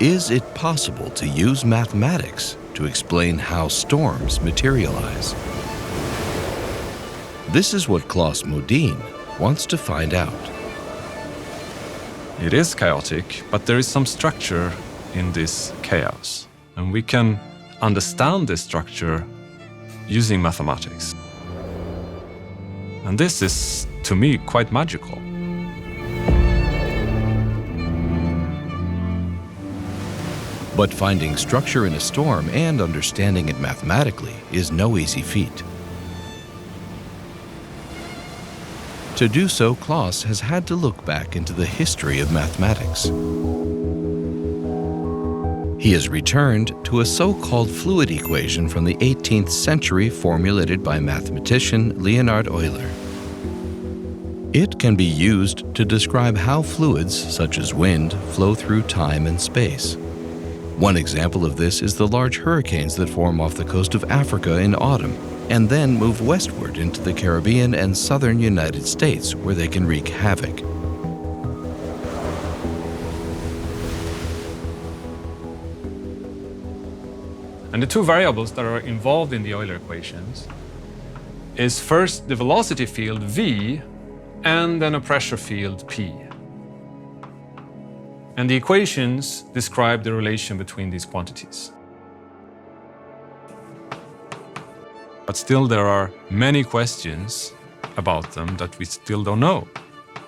Is it possible to use mathematics to explain how storms materialize? This is what Klas Modin wants to find out. It is chaotic, but there is some structure in this chaos. And we can understand this structure using mathematics. And this is, to me, quite magical. But finding structure in a storm and understanding it mathematically is no easy feat. To do so, Klas has had to look back into the history of mathematics. He has returned to a so-called fluid equation from the 18th century formulated by mathematician Leonhard Euler. It can be used to describe how fluids, such as wind, flow through time and space. One example of this is the large hurricanes that form off the coast of Africa in autumn and then move westward into the Caribbean and southern United States, where they can wreak havoc. And the two variables that are involved in the Euler equations is first the velocity field v and then a pressure field p. And the equations describe the relation between these quantities. But still there are many questions about them that we still don't know.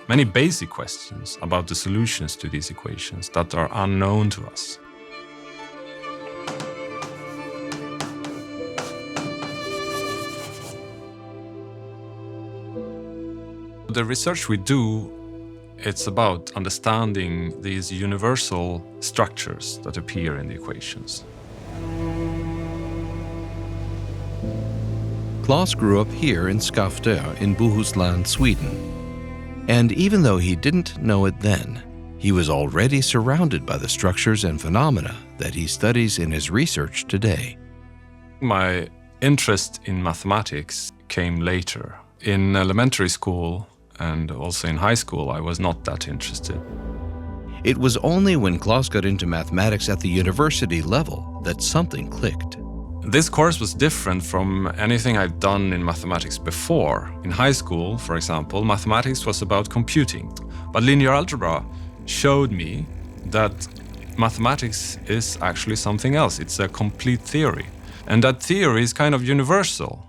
Many basic questions about the solutions to these equations that are unknown to us. The research we do, it's about understanding these universal structures that appear in the equations. Klas grew up here in Skaftö in Bohuslän, Sweden. And even though he didn't know it then, he was already surrounded by the structures and phenomena that he studies in his research today. My interest in mathematics came later. In elementary school and also in high school, I was not that interested. It was only when Klas got into mathematics at the university level that something clicked. This course was different from anything I'd done in mathematics before. In high school, for example, mathematics was about computing. But linear algebra showed me that mathematics is actually something else. It's a complete theory. And that theory is kind of universal.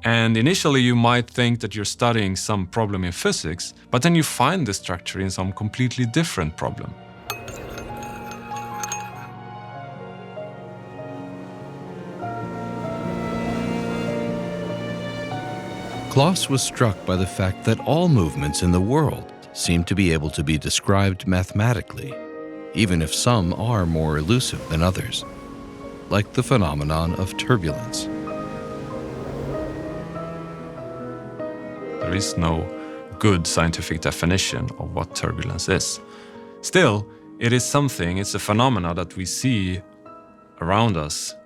And initially you might think that you're studying some problem in physics, but then you find the structure in some completely different problem. Klas was struck by the fact that all movements in the world seem to be able to be described mathematically, even if some are more elusive than others, like the phenomenon of turbulence. There is no good scientific definition of what turbulence is. Still, it is something, it's a phenomena that we see around us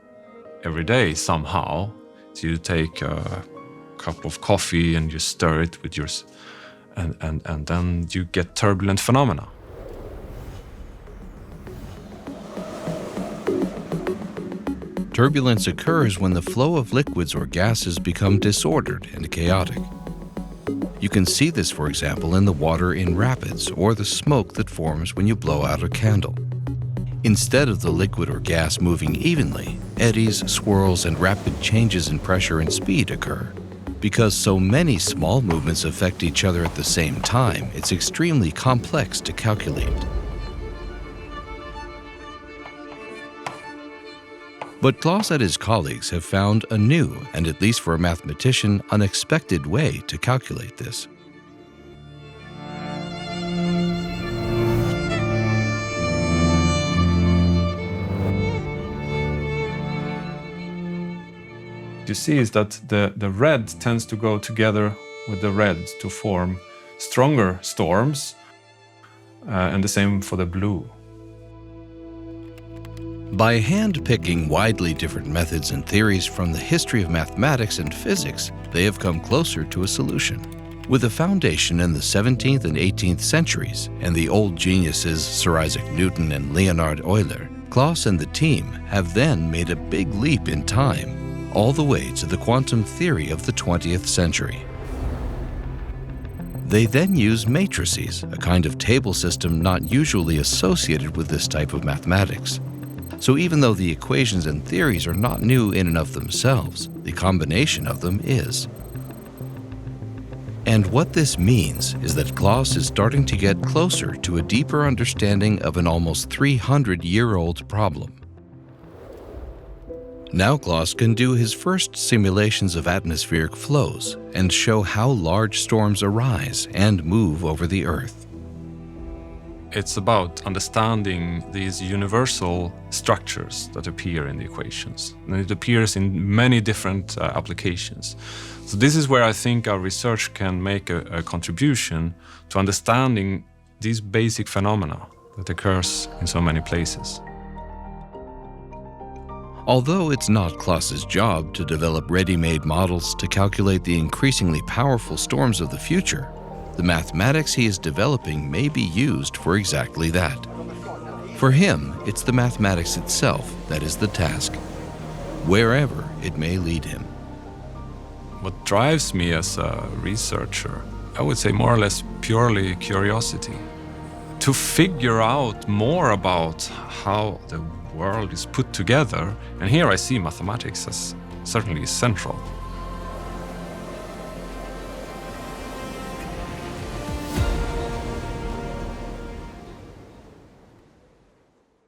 every day somehow. So you take a cup of coffee and you stir it with yours, and then you get turbulent phenomena. Turbulence occurs when the flow of liquids or gases become disordered and chaotic. You can see this, for example, in the water in rapids or the smoke that forms when you blow out a candle. Instead of the liquid or gas moving evenly, eddies, swirls, and rapid changes in pressure and speed occur. Because so many small movements affect each other at the same time, it's extremely complex to calculate. But Klas and his colleagues have found a new, and at least for a mathematician, unexpected way to calculate this. You see is that the red tends to go together with the red to form stronger storms, and the same for the blue. By hand-picking widely different methods and theories from the history of mathematics and physics, they have come closer to a solution. With a foundation in the 17th and 18th centuries and the old geniuses Sir Isaac Newton and Leonhard Euler, Klas and the team have then made a big leap in time, all the way to the quantum theory of the 20th century. They then use matrices, a kind of table system not usually associated with this type of mathematics. So even though the equations and theories are not new in and of themselves, the combination of them is. And what this means is that Klas is starting to get closer to a deeper understanding of an almost 300-year-old problem. Now Klas can do his first simulations of atmospheric flows and show how large storms arise and move over the Earth. It's about understanding these universal structures that appear in the equations. And it appears in many different applications. So this is where I think our research can make a contribution to understanding these basic phenomena that occurs in so many places. Although it's not Klas's job to develop ready-made models to calculate the increasingly powerful storms of the future, the mathematics he is developing may be used for exactly that. For him, it's the mathematics itself that is the task, wherever it may lead him. What drives me as a researcher, I would say more or less purely curiosity. To figure out more about how the world is put together, and here I see mathematics as certainly central.